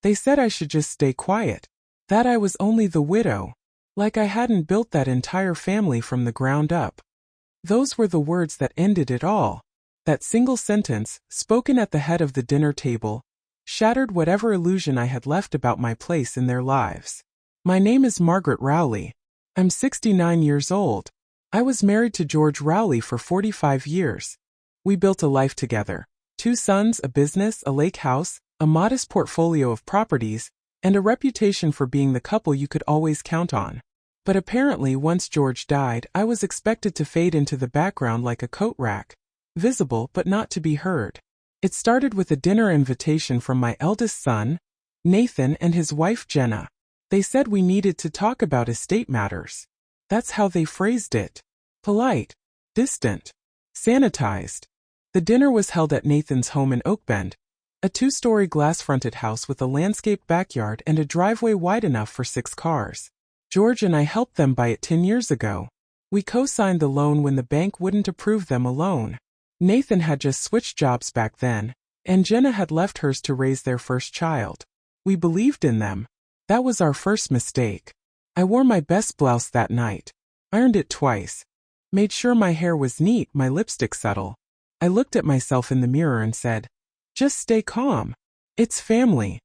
They said I should just stay quiet, that I was only the widow, like I hadn't built that entire family from the ground up. Those were the words that ended it all. That single sentence, spoken at the head of the dinner table, shattered whatever illusion I had left about my place in their lives. My name is Margaret Rowley. I'm 69 years old. I was married to George Rowley for 45 years. We built a life together. 2 sons, a business, a lake house, a modest portfolio of properties, and a reputation for being the couple you could always count on. But apparently once George died, I was expected to fade into the background like a coat rack, visible but not to be heard. It started with a dinner invitation from my eldest son, Nathan, and his wife Jenna. They said we needed to talk about estate matters. That's how they phrased it. Polite, distant, sanitized. The dinner was held at Nathan's home in Oak Bend, a 2-story glass-fronted house with a landscaped backyard and a driveway wide enough for 6 cars. George and I helped them buy it 10 years ago. We co-signed the loan when the bank wouldn't approve them a loan. Nathan had just switched jobs back then, and Jenna had left hers to raise their first child. We believed in them. That was our first mistake. I wore my best blouse that night. Ironed it twice. Made sure my hair was neat, my lipstick subtle. I looked at myself in the mirror and said, "Just stay calm. It's family."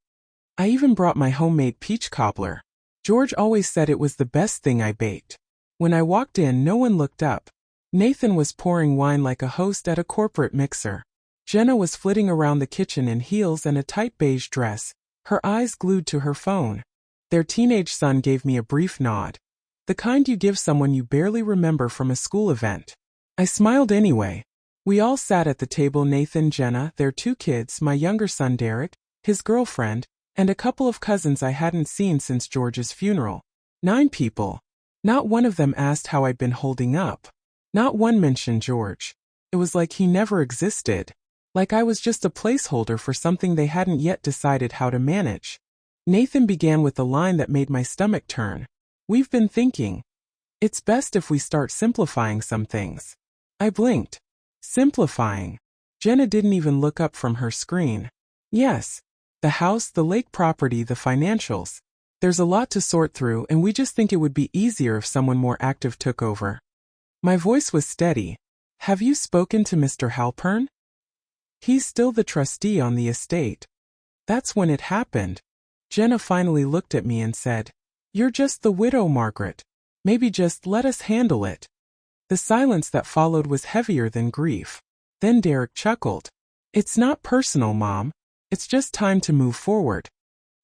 I even brought my homemade peach cobbler. George always said it was the best thing I baked. When I walked in, no one looked up. Nathan was pouring wine like a host at a corporate mixer. Jenna was flitting around the kitchen in heels and a tight beige dress, her eyes glued to her phone. Their teenage son gave me a brief nod. The kind you give someone you barely remember from a school event. I smiled anyway. We all sat at the table: Nathan, Jenna, their 2 kids, my younger son Derek, his girlfriend, and a couple of cousins I hadn't seen since George's funeral. 9 people. Not one of them asked how I'd been holding up. Not one mentioned George. It was like he never existed. Like I was just a placeholder for something they hadn't yet decided how to manage. Nathan began with a line that made my stomach turn. "We've been thinking. It's best if we start simplifying some things." I blinked. Simplifying. Jenna didn't even look up from her screen. "Yes. The house, the lake property, the financials. There's a lot to sort through, and we just think it would be easier if someone more active took over." My voice was steady. "Have you spoken to Mr. Halpern? He's still the trustee on the estate." That's when it happened. Jenna finally looked at me and said, "You're just the widow, Margaret. Maybe just let us handle it." The silence that followed was heavier than grief. Then Derek chuckled. "It's not personal, Mom. It's just time to move forward."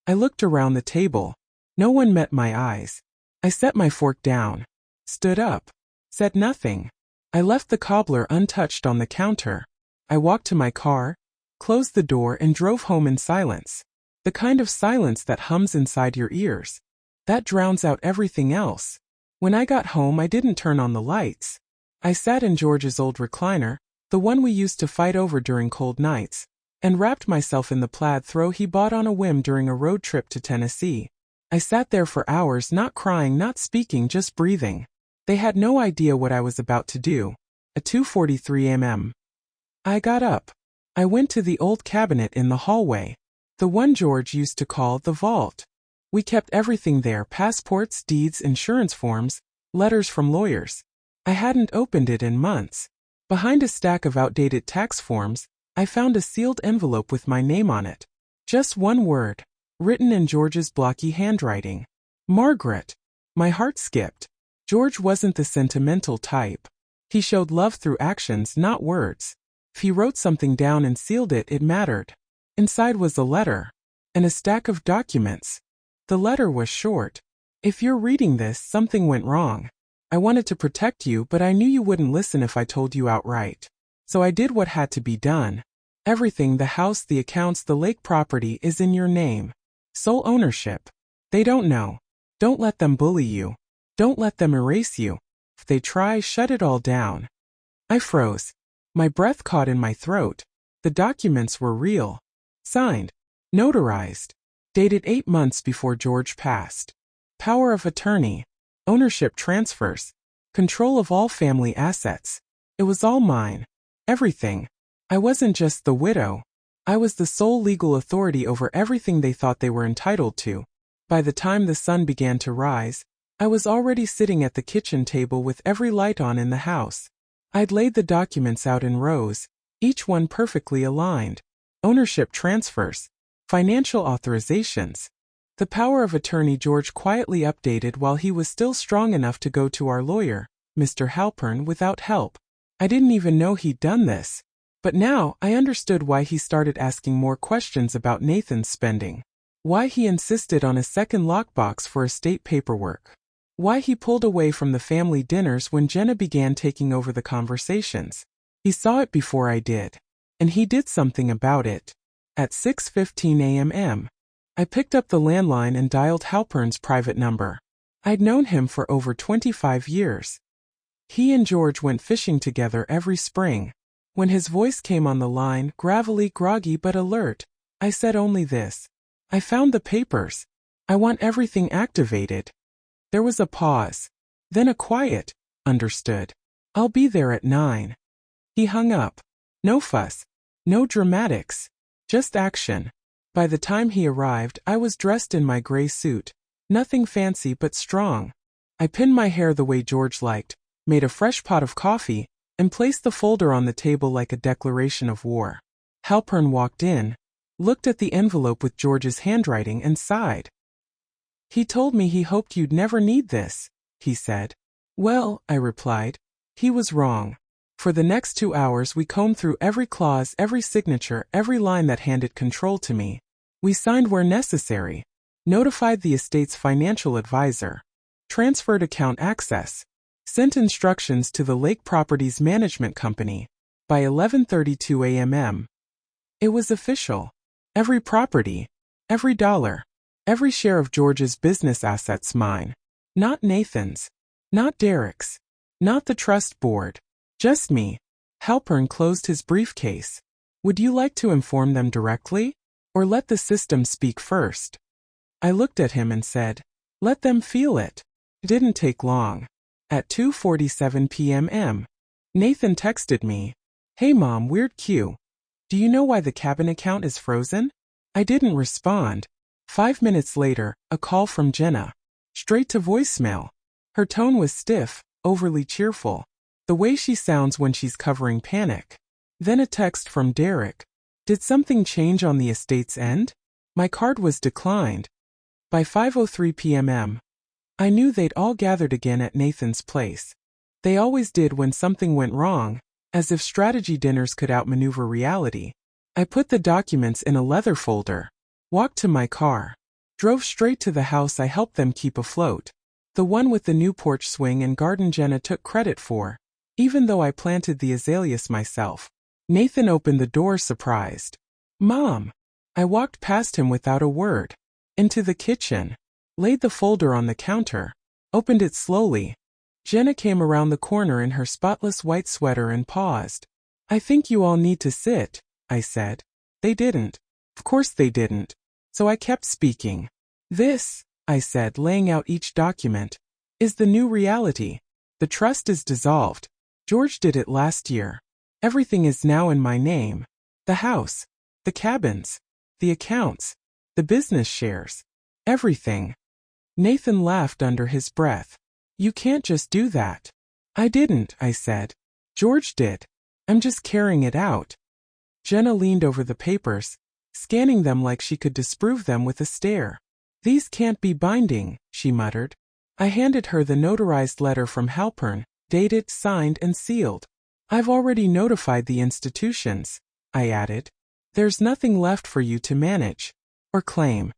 I looked around the table. No one met my eyes. I set my fork down, stood up, said nothing. I left the cobbler untouched on the counter. I walked to my car, closed the door, and drove home in silence. The kind of silence that hums inside your ears. That drowns out everything else. When I got home, I didn't turn on the lights. I sat in George's old recliner, the one we used to fight over during cold nights, and wrapped myself in the plaid throw he bought on a whim during a road trip to Tennessee. I sat there for hours, not crying, not speaking, just breathing. They had no idea what I was about to do. At 2:43 a.m. I got up. I went to the old cabinet in the hallway, the one George used to call the vault. We kept everything there: passports, deeds, insurance forms, letters from lawyers. I hadn't opened it in months. Behind a stack of outdated tax forms, I found a sealed envelope with my name on it. Just one word, written in George's blocky handwriting. Margaret. My heart skipped. George wasn't the sentimental type. He showed love through actions, not words. If he wrote something down and sealed it, it mattered. Inside was a letter. And a stack of documents. The letter was short. "If you're reading this, something went wrong. I wanted to protect you, but I knew you wouldn't listen if I told you outright. So I did what had to be done. Everything, the house, the accounts, the lake property, is in your name. Sole ownership. They don't know. Don't let them bully you. Don't let them erase you. If they try, shut it all down." I froze. My breath caught in my throat. The documents were real. Signed. Notarized. Dated 8 months before George passed. Power of attorney. Ownership transfers. Control of all family assets. It was all mine. Everything. I wasn't just the widow. I was the sole legal authority over everything they thought they were entitled to. By the time the sun began to rise, I was already sitting at the kitchen table with every light on in the house. I'd laid the documents out in rows, each one perfectly aligned. Ownership transfers, financial authorizations. The power of attorney George quietly updated while he was still strong enough to go to our lawyer, Mr. Halpern, without help. I didn't even know he'd done this. But now I understood why he started asking more questions about Nathan's spending. Why he insisted on a second lockbox for estate paperwork. Why he pulled away from the family dinners when Jenna began taking over the conversations. He saw it before I did. And he did something about it. At 6:15 a.m., I picked up the landline and dialed Halpern's private number. I'd known him for over 25 years. He and George went fishing together every spring. When his voice came on the line, gravelly, groggy but alert, I said only this. I found the papers. I want everything activated. There was a pause. Then a quiet, understood. I'll be there at 9. He hung up. No fuss. No dramatics. Just action. By the time he arrived, I was dressed in my gray suit. Nothing fancy but strong. I pinned my hair the way George liked, made a fresh pot of coffee, and placed the folder on the table like a declaration of war. Halpern walked in, looked at the envelope with George's handwriting and sighed. He told me he hoped you'd never need this, he said. Well, I replied, he was wrong. For the next 2 hours we combed through every clause, every signature, every line that handed control to me. We signed where necessary, notified the estate's financial advisor, transferred account access, sent instructions to the Lake Properties Management Company. By 11:32 a.m. It was official. Every property, every dollar, every share of George's business assets mine. Not Nathan's. Not Derek's. Not the trust board. Just me. Halpern closed his briefcase. Would you like to inform them directly? Or let the system speak first? I looked at him and said, let them feel it. It didn't take long. At 2:47 p.m. Nathan texted me. Hey mom, weird Q. Do you know why the cabin account is frozen? I didn't respond. 5 minutes later, a call from Jenna. Straight to voicemail. Her tone was stiff, overly cheerful. The way she sounds when she's covering panic. Then a text from Derek. Did something change on the estate's end? My card was declined. By 5:03 p.m. I knew they'd all gathered again at Nathan's place. They always did when something went wrong, as if strategy dinners could outmaneuver reality. I put the documents in a leather folder, walked to my car, drove straight to the house I helped them keep afloat. The one with the new porch swing and garden Jenna took credit for, even though I planted the azaleas myself. Nathan opened the door surprised. Mom! I walked past him without a word. Into the kitchen. Laid the folder on the counter. Opened it slowly. Jenna came around the corner in her spotless white sweater and paused. I think you all need to sit, I said. They didn't. Of course they didn't. So I kept speaking. This, I said, laying out each document, is the new reality. The trust is dissolved. George did it last year. Everything is now in my name. The house, the cabins, the accounts, the business shares, everything. Nathan laughed under his breath. You can't just do that. I didn't, I said. George did. I'm just carrying it out. Jenna leaned over the papers, scanning them like she could disprove them with a stare. These can't be binding, she muttered. I handed her the notarized letter from Halpern, dated, signed, and sealed. I've already notified the institutions, I added. There's nothing left for you to manage or claim.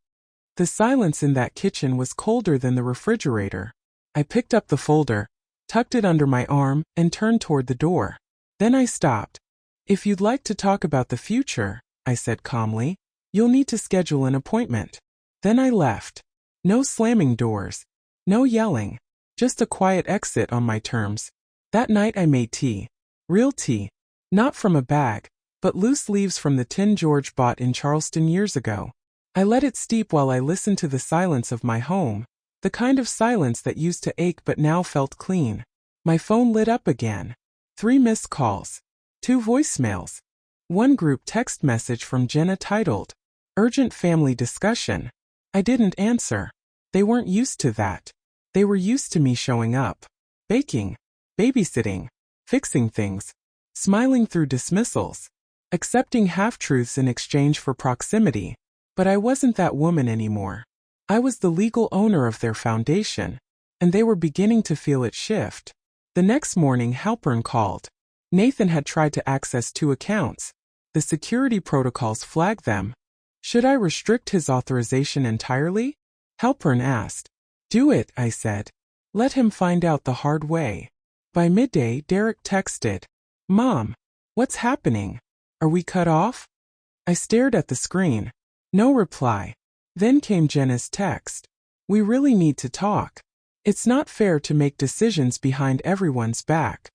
The silence in that kitchen was colder than the refrigerator. I picked up the folder, tucked it under my arm, and turned toward the door. Then I stopped. If you'd like to talk about the future, I said calmly, you'll need to schedule an appointment. Then I left. No slamming doors. No yelling. Just a quiet exit on my terms. That night I made tea. Real tea. Not from a bag, but loose leaves from the tin George bought in Charleston years ago. I let it steep while I listened to the silence of my home, the kind of silence that used to ache but now felt clean. My phone lit up again. 3 missed calls. 2 voicemails. One group text message from Jenna titled, "Urgent Family Discussion." I didn't answer. They weren't used to that. They were used to me showing up, baking, babysitting, fixing things, smiling through dismissals, accepting half-truths in exchange for proximity. But I wasn't that woman anymore. I was the legal owner of their foundation, and they were beginning to feel it shift. The next morning, Halpern called. Nathan had tried to access 2 accounts. The security protocols flagged them. Should I restrict his authorization entirely? Halpern asked. Do it, I said. Let him find out the hard way. By midday, Derek texted, "Mom, what's happening? Are we cut off?" I stared at the screen. No reply. Then came Jenna's text. "We really need to talk. It's not fair to make decisions behind everyone's back."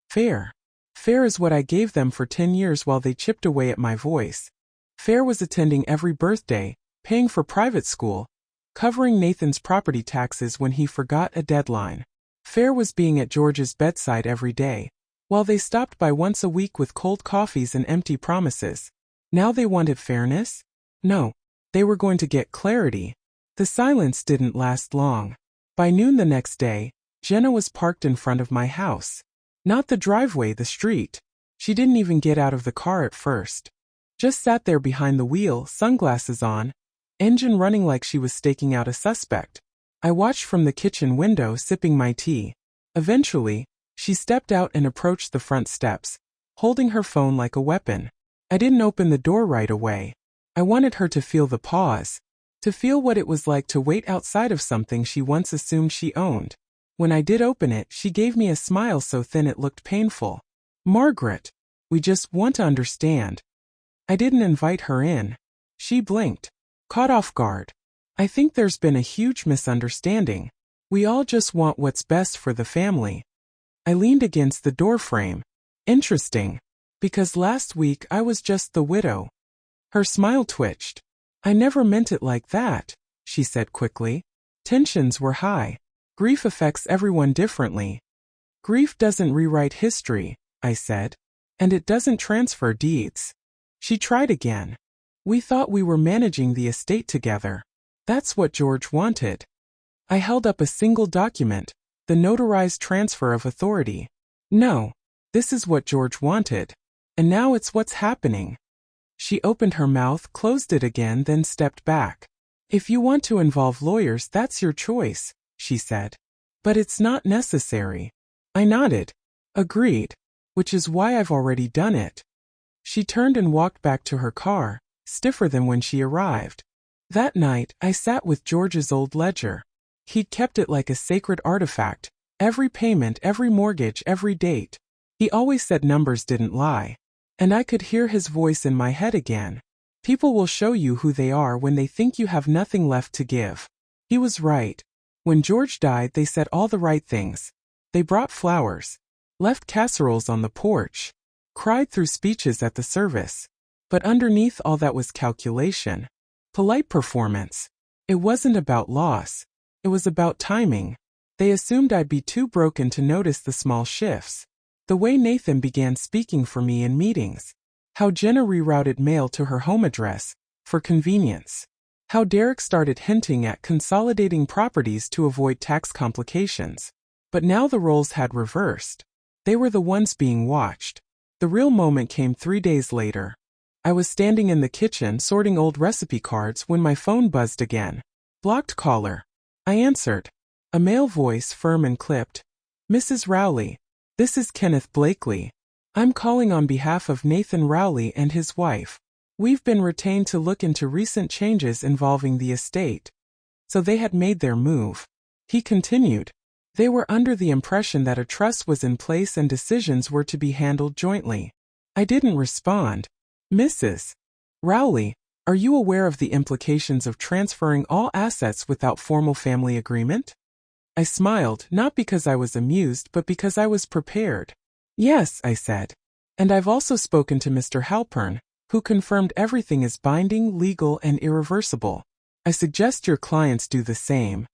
Fair. Fair is what I gave them for 10 years while they chipped away at my voice. Fair was attending every birthday, paying for private school, covering Nathan's property taxes when he forgot a deadline. Fair was being at George's bedside every day, while they stopped by once a week with cold coffees and empty promises. Now they wanted fairness? No. They were going to get clarity. The silence didn't last long. By noon the next day, Jenna was parked in front of my house. Not the driveway, the street. She didn't even get out of the car at first. Just sat there behind the wheel, sunglasses on, engine running like she was staking out a suspect. I watched from the kitchen window, sipping my tea. Eventually, she stepped out and approached the front steps, holding her phone like a weapon. I didn't open the door right away. I wanted her to feel the pause, to feel what it was like to wait outside of something she once assumed she owned. When I did open it, she gave me a smile so thin it looked painful. "Margaret, we just want to understand." I didn't invite her in. She blinked, caught off guard. "I think there's been a huge misunderstanding. We all just want what's best for the family." I leaned against the doorframe. Interesting, because last week I was just the widow. Her smile twitched. "I never meant it like that," she said quickly. Tensions were high. Grief affects everyone differently. "Grief doesn't rewrite history," I said. "And it doesn't transfer deeds." She tried again. "We thought we were managing the estate together. That's what George wanted." I held up a single document, the notarized transfer of authority. "No, this is what George wanted. And now it's what's happening." She opened her mouth, closed it again, then stepped back. "If you want to involve lawyers, that's your choice," she said. "But it's not necessary." I nodded. Agreed. Which is why I've already done it. She turned and walked back to her car, stiffer than when she arrived. That night, I sat with George's old ledger. He'd kept it like a sacred artifact, every payment, every mortgage, every date. He always said numbers didn't lie. And I could hear his voice in my head again. People will show you who they are when they think you have nothing left to give. He was right. When George died, they said all the right things. They brought flowers, left casseroles on the porch, cried through speeches at the service. But underneath all that was calculation. Polite performance. It wasn't about loss. It was about timing. They assumed I'd be too broken to notice the small shifts. The way Nathan began speaking for me in meetings. How Jenna rerouted mail to her home address, for convenience. How Derek started hinting at consolidating properties to avoid tax complications. But now the roles had reversed. They were the ones being watched. The real moment came 3 days later. I was standing in the kitchen sorting old recipe cards when my phone buzzed again. Blocked caller. I answered. A male voice, firm and clipped. "Mrs. Rowley. This is Kenneth Blakely. I'm calling on behalf of Nathan Rowley and his wife. We've been retained to look into recent changes involving the estate." So they had made their move. He continued. They were under the impression that a trust was in place and decisions were to be handled jointly. I didn't respond. "Mrs. Rowley, are you aware of the implications of transferring all assets without formal family agreement?" I smiled, not because I was amused, but because I was prepared. "Yes," I said. "And I've also spoken to Mr. Halpern, who confirmed everything is binding, legal, and irreversible. I suggest your clients do the same."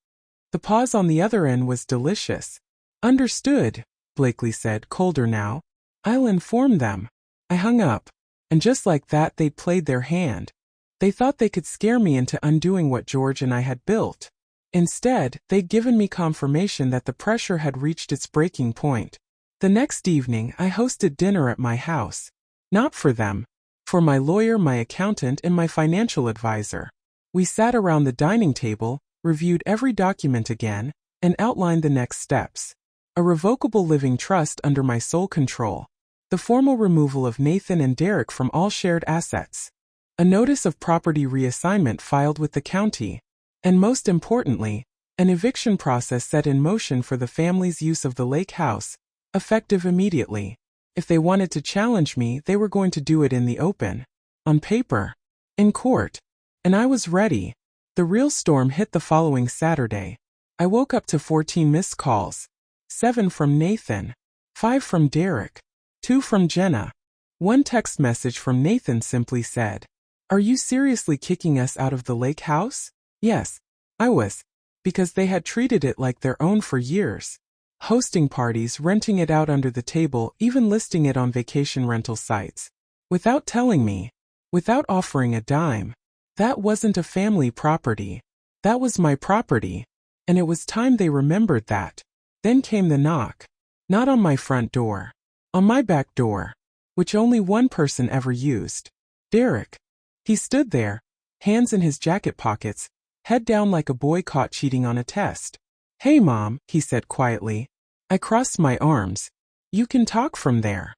The pause on the other end was delicious. "Understood," Blakely said, colder now. "I'll inform them." I hung up. And just like that, they'd played their hand. They thought they could scare me into undoing what George and I had built. Instead, they'd given me confirmation that the pressure had reached its breaking point. The next evening, I hosted dinner at my house. Not for them. For my lawyer, my accountant, and my financial advisor. We sat around the dining table, reviewed every document again, and outlined the next steps. A revocable living trust under my sole control. The formal removal of Nathan and Derek from all shared assets. A notice of property reassignment filed with the county. And most importantly, an eviction process set in motion for the family's use of the lake house, effective immediately. If they wanted to challenge me, they were going to do it in the open. On paper. In court. And I was ready. The real storm hit the following Saturday. I woke up to 14 missed calls. 7 from Nathan. 5 from Derek. 2 from Jenna. One text message from Nathan simply said, "Are you seriously kicking us out of the lake house?" Yes, I was. Because they had treated it like their own for years. Hosting parties, renting it out under the table, even listing it on vacation rental sites. Without telling me. Without offering a dime. That wasn't a family property. That was my property. And it was time they remembered that. Then came the knock. Not on my front door. On my back door. Which only one person ever used. Derek. He stood there, hands in his jacket pockets, head down like a boy caught cheating on a test. "Hey Mom," he said quietly. I crossed my arms. "You can talk from there."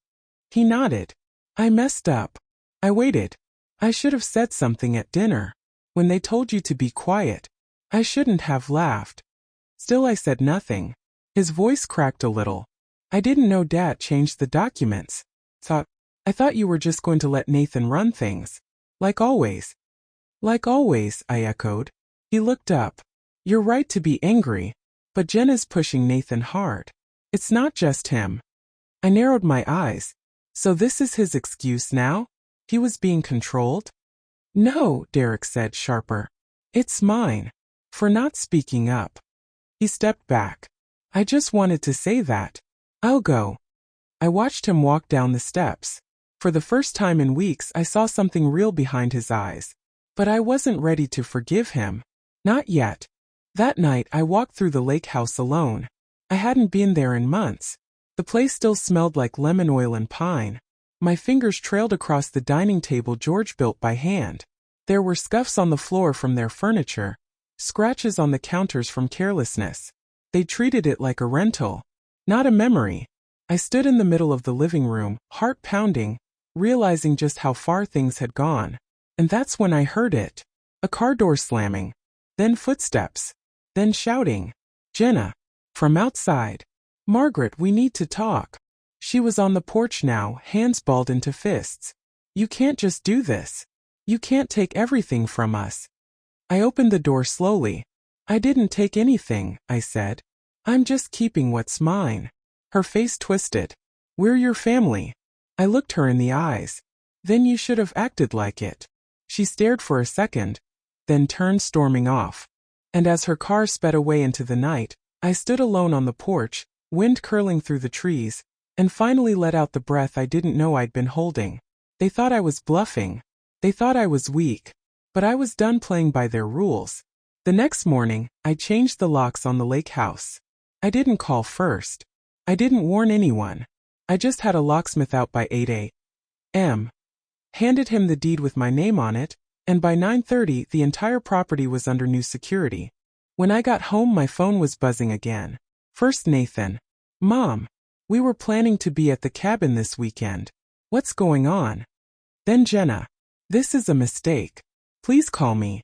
He nodded. "I messed up. I waited. I should have said something at dinner. When they told you to be quiet. I shouldn't have laughed." Still I said nothing. His voice cracked a little. "I didn't know Dad changed the documents. I thought you were just going to let Nathan run things. Like always." "Like always," I echoed. He looked up. "You're right to be angry. But Jenna's pushing Nathan hard. It's not just him." I narrowed my eyes. So this is his excuse now? He was being controlled? "No," Derek said, sharper. "It's mine. For not speaking up." He stepped back. "I just wanted to say that. I'll go." I watched him walk down the steps. For the first time in weeks, I saw something real behind his eyes. But I wasn't ready to forgive him. Not yet. That night, I walked through the lake house alone. I hadn't been there in months. The place still smelled like lemon oil and pine. My fingers trailed across the dining table George built by hand. There were scuffs on the floor from their furniture, scratches on the counters from carelessness. They treated it like a rental, not a memory. I stood in the middle of the living room, heart pounding, realizing just how far things had gone. And that's when I heard it. A car door slamming. Then footsteps. Then shouting. "Jenna." From outside. "Margaret, we need to talk." She was on the porch now, hands balled into fists. "You can't just do this. You can't take everything from us." I opened the door slowly. "I didn't take anything," I said. "I'm just keeping what's mine." Her face twisted. "We're your family." I looked her in the eyes. "Then you should have acted like it." She stared for a second, then turned storming off. And as her car sped away into the night, I stood alone on the porch, wind curling through the trees, and finally let out the breath I didn't know I'd been holding. They thought I was bluffing. They thought I was weak. But I was done playing by their rules. The next morning, I changed the locks on the lake house. I didn't call first. I didn't warn anyone. I just had a locksmith out by 8 a.m. Handed him the deed with my name on it, and by 9:30 the entire property was under new security. When I got home, my phone was buzzing again. First Nathan. "Mom, we were planning to be at the cabin this weekend. What's going on?" Then Jenna. "This is a mistake. Please call me."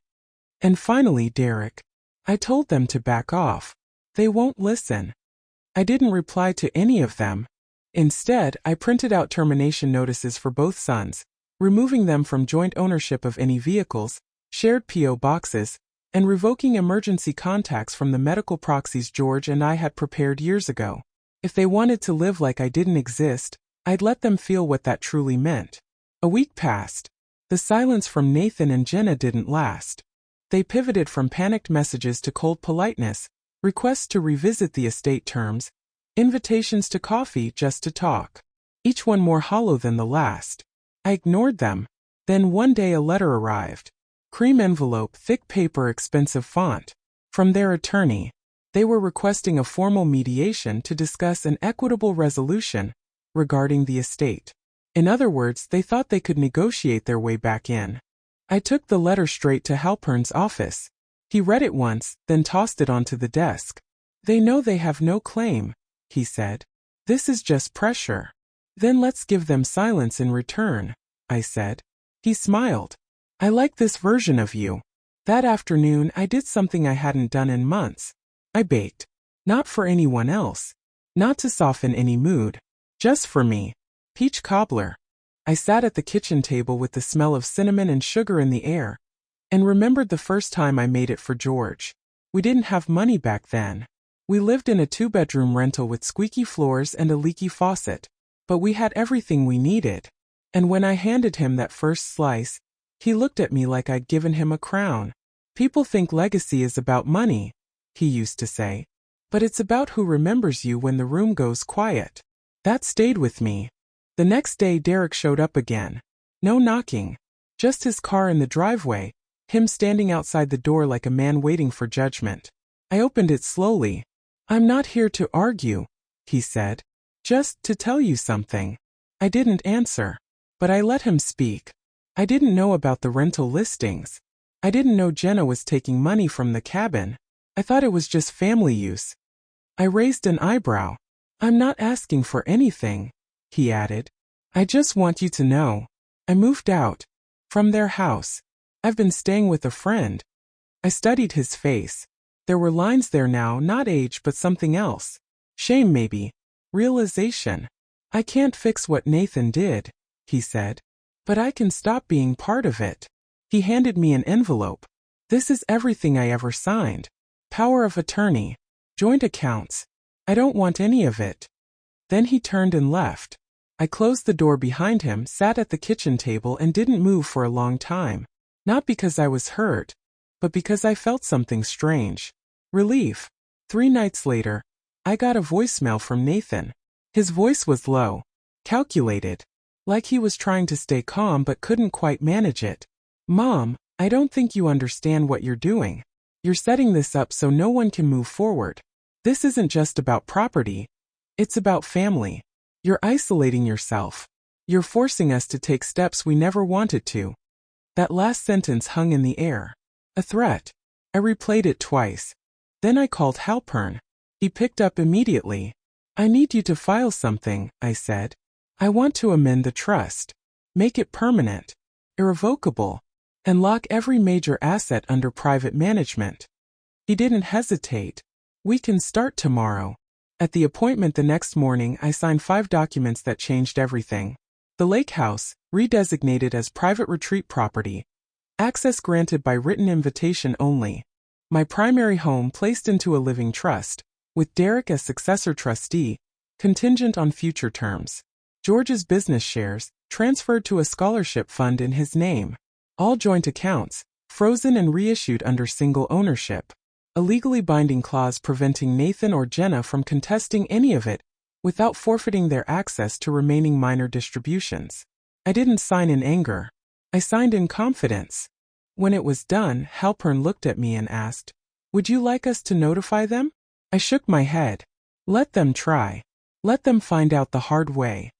And finally Derek. I told them to back off. They won't listen. I didn't reply to any of them. Instead, I printed out termination notices for both sons, removing them from joint ownership of any vehicles, shared P.O. boxes, and revoking emergency contacts from the medical proxies George and I had prepared years ago. If they wanted to live like I didn't exist, I'd let them feel what that truly meant. A week passed. The silence from Nathan and Jenna didn't last. They pivoted from panicked messages to cold politeness, requests to revisit the estate terms, invitations to coffee just to talk. Each one more hollow than the last. I ignored them. Then one day a letter arrived. Cream envelope, thick paper, expensive font. From their attorney. They were requesting a formal mediation to discuss an equitable resolution regarding the estate. In other words, they thought they could negotiate their way back in. I took the letter straight to Halpern's office. He read it once, then tossed it onto the desk. They know they have no claim, he said. This is just pressure. Then let's give them silence in return, I said. He smiled. I like this version of you. That afternoon I did something I hadn't done in months. I baked. Not for anyone else. Not to soften any mood. Just for me. Peach cobbler. I sat at the kitchen table with the smell of cinnamon and sugar in the air, and remembered the first time I made it for George. We didn't have money back then. We lived in a 2-bedroom rental with squeaky floors and a leaky faucet, but we had everything we needed. And when I handed him that first slice, he looked at me like I'd given him a crown. People think legacy is about money, he used to say, but it's about who remembers you when the room goes quiet. That stayed with me. The next day Derek showed up again. No knocking. Just his car in the driveway, him standing outside the door like a man waiting for judgment. I opened it slowly. I'm not here to argue, he said. Just to tell you something. I didn't answer. But I let him speak. I didn't know about the rental listings. I didn't know Jenna was taking money from the cabin. I thought it was just family use. I raised an eyebrow. I'm not asking for anything, he added. I just want you to know. I moved out. From their house. I've been staying with a friend. I studied his face. There were lines there now, not age but something else. Shame maybe. Realization. I can't fix what Nathan did, he said. But I can stop being part of it. He handed me an envelope. This is everything I ever signed. Power of attorney. Joint accounts. I don't want any of it. Then he turned and left. I closed the door behind him, sat at the kitchen table and didn't move for a long time. Not because I was hurt, but because I felt something strange. Relief. 3 nights later, I got a voicemail from Nathan. His voice was low. Calculated. Like he was trying to stay calm but couldn't quite manage it. Mom, I don't think you understand what you're doing. You're setting this up so no one can move forward. This isn't just about property. It's about family. You're isolating yourself. You're forcing us to take steps we never wanted to. That last sentence hung in the air. A threat. I replayed it twice. Then I called Halpern. He picked up immediately. I need you to file something, I said. I want to amend the trust. Make it permanent. Irrevocable. And lock every major asset under private management. He didn't hesitate. We can start tomorrow. At the appointment the next morning I signed 5 documents that changed everything. The lake house, redesignated as private retreat property. Access granted by written invitation only. My primary home placed into a living trust, with Derek as successor trustee, contingent on future terms. George's business shares, transferred to a scholarship fund in his name. All joint accounts, frozen and reissued under single ownership. A legally binding clause preventing Nathan or Jenna from contesting any of it, without forfeiting their access to remaining minor distributions. I didn't sign in anger. I signed in confidence. When it was done, Halpern looked at me and asked, "Would you like us to notify them?" I shook my head. Let them try. Let them find out the hard way.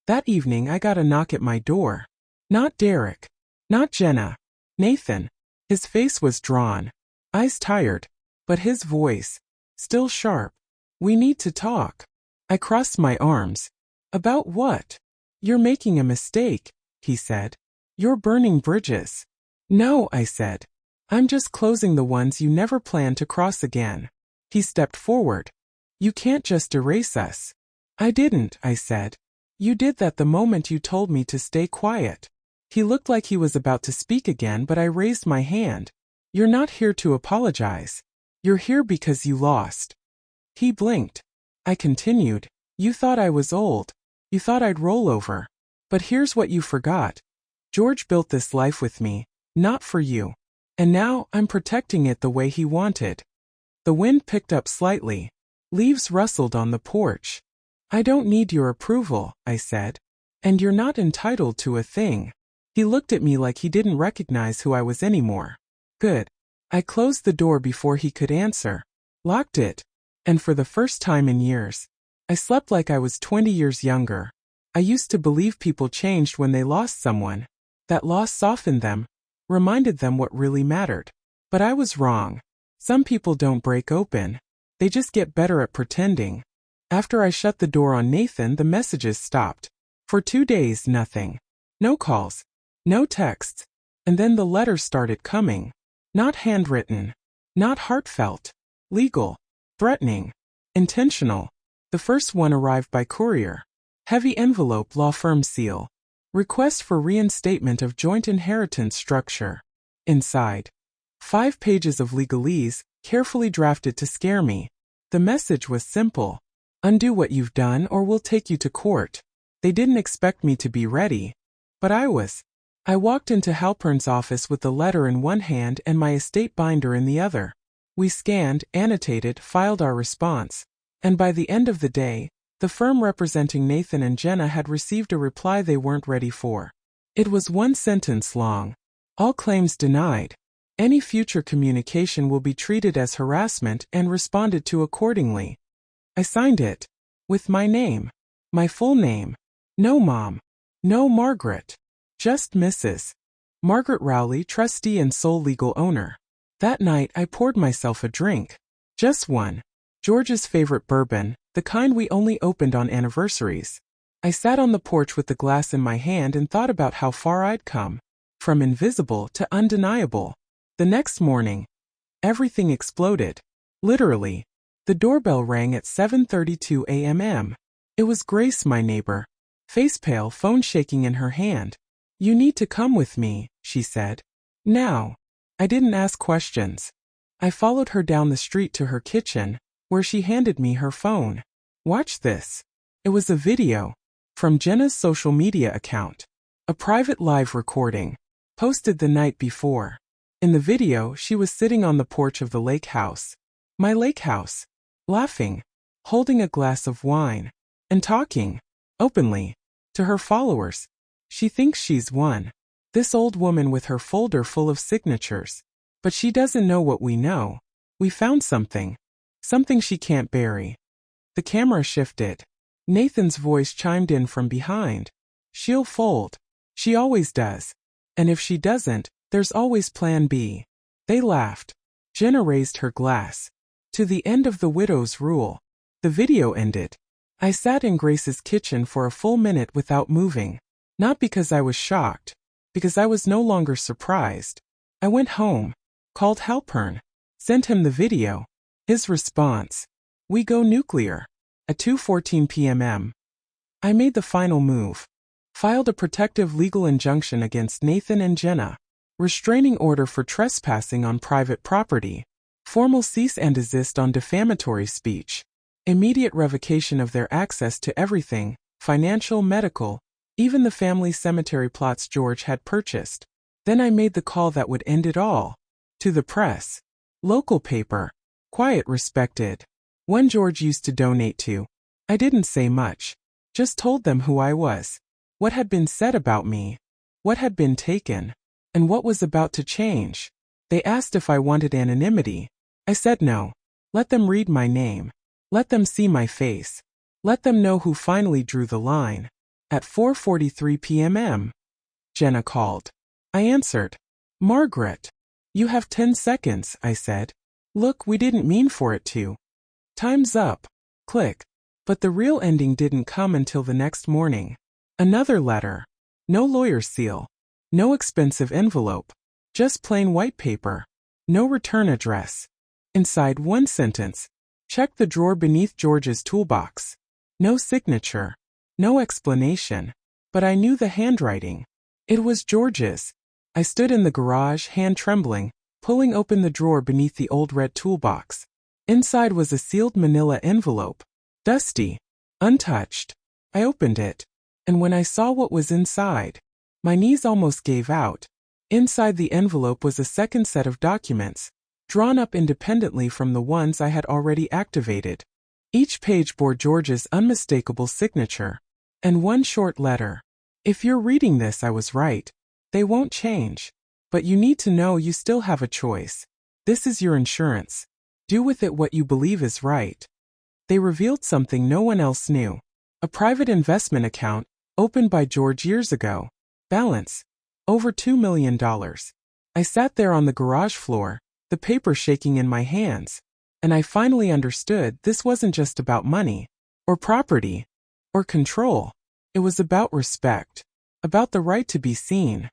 That evening I got a knock at my door. Not Derek. Not Jenna. Nathan. His face was drawn. Eyes tired. But his voice, still sharp. "We need to talk." I crossed my arms. "About what?" "You're making a mistake," he said. "You're burning bridges." "No," I said. "I'm just closing the ones you never planned to cross again." He stepped forward. "You can't just erase us." "I didn't," I said. "You did that the moment you told me to stay quiet." He looked like he was about to speak again, but I raised my hand. "You're not here to apologize. You're here because you lost." He blinked. I continued. "You thought I was old. You thought I'd roll over. But here's what you forgot. George built this life with me, not for you. And now I'm protecting it the way he wanted." The wind picked up slightly. Leaves rustled on the porch. "I don't need your approval," I said. And you're not entitled to a thing. He looked at me like he didn't recognize who I was anymore. Good. I closed the door before he could answer, locked it, and for the first time in years, I slept like I was 20 years younger. I used to believe people changed when they lost someone. That loss softened them, reminded them what really mattered. But I was wrong. Some people don't break open. They just get better at pretending. After I shut the door on Nathan, the messages stopped. For 2 days, nothing. No calls. No texts. And then the letters started coming. Not handwritten. Not heartfelt. Legal. Threatening. Intentional. The first one arrived by courier. Heavy envelope, law firm seal. Request for reinstatement of joint inheritance structure. Inside. 5 pages of legalese, carefully drafted to scare me. The message was simple. Undo what you've done or we'll take you to court. They didn't expect me to be ready. But I was. I walked into Halpern's office with the letter in one hand and my estate binder in the other. We scanned, annotated, filed our response. And by the end of the day, the firm representing Nathan and Jenna had received a reply they weren't ready for. It was 1 sentence long. All claims denied. Any future communication will be treated as harassment and responded to accordingly. I signed it. With my name. My full name. No Mom. No Margaret. Just Mrs. Margaret Rowley, trustee and sole legal owner. That night I poured myself a drink. Just one. George's favorite bourbon, the kind we only opened on anniversaries. I sat on the porch with the glass in my hand and thought about how far I'd come. From invisible to undeniable. The next morning, everything exploded. Literally. The doorbell rang at 7:32 a.m. It was Grace, my neighbor. Face pale, phone shaking in her hand. You need to come with me, she said. Now. I didn't ask questions. I followed her down the street to her kitchen, where she handed me her phone. Watch this. It was a video. From Jenna's social media account. A private live recording. Posted the night before. In the video, she was sitting on the porch of the lake house. My lake house. Laughing. Holding a glass of wine. And talking. Openly. To her followers. She thinks she's one. This old woman with her folder full of signatures. But she doesn't know what we know. We found something. Something she can't bury. The camera shifted. Nathan's voice chimed in from behind. She'll fold. She always does. And if she doesn't, there's always plan B. They laughed. Jenna raised her glass. To the end of the widow's rule. The video ended. I sat in Grace's kitchen for a full minute without moving. Not because I was shocked. Because I was no longer surprised. I went home. Called Halpern. Sent him the video. His response. We go nuclear. At 2:14 p.m. I made the final move. Filed a protective legal injunction against Nathan and Jenna. Restraining order for trespassing on private property. Formal cease and desist on defamatory speech. Immediate revocation of their access to everything, financial, medical, even the family cemetery plots George had purchased. Then I made the call that would end it all. To the press. Local paper. Quiet, respected. One George used to donate to. I didn't say much. Just told them who I was. What had been said about me. What had been taken. And what was about to change. They asked if I wanted anonymity. I said no. Let them read my name. Let them see my face. Let them know who finally drew the line. At 4:43 p.m. Jenna called. I answered. Margaret. You have 10 seconds, I said. Look, we didn't mean for it to. Time's up. Click. But the real ending didn't come until the next morning. Another letter. No lawyer's seal. No expensive envelope. Just plain white paper. No return address. Inside, one sentence. Check the drawer beneath George's toolbox. No signature. No explanation. But I knew the handwriting. It was George's. I stood in the garage, hand trembling, pulling open the drawer beneath the old red toolbox. Inside was a sealed manila envelope. Dusty. Untouched. I opened it. And when I saw what was inside, my knees almost gave out. Inside the envelope was a second set of documents, drawn up independently from the ones I had already activated. Each page bore George's unmistakable signature. And one short letter. If you're reading this, I was right. They won't change. But you need to know you still have a choice. This is your insurance. Do with it what you believe is right. They revealed something no one else knew. A private investment account, opened by George years ago. Balance. Over $2 million. I sat there on the garage floor, the paper shaking in my hands. And I finally understood this wasn't just about money, or property, or control. It was about respect. About the right to be seen.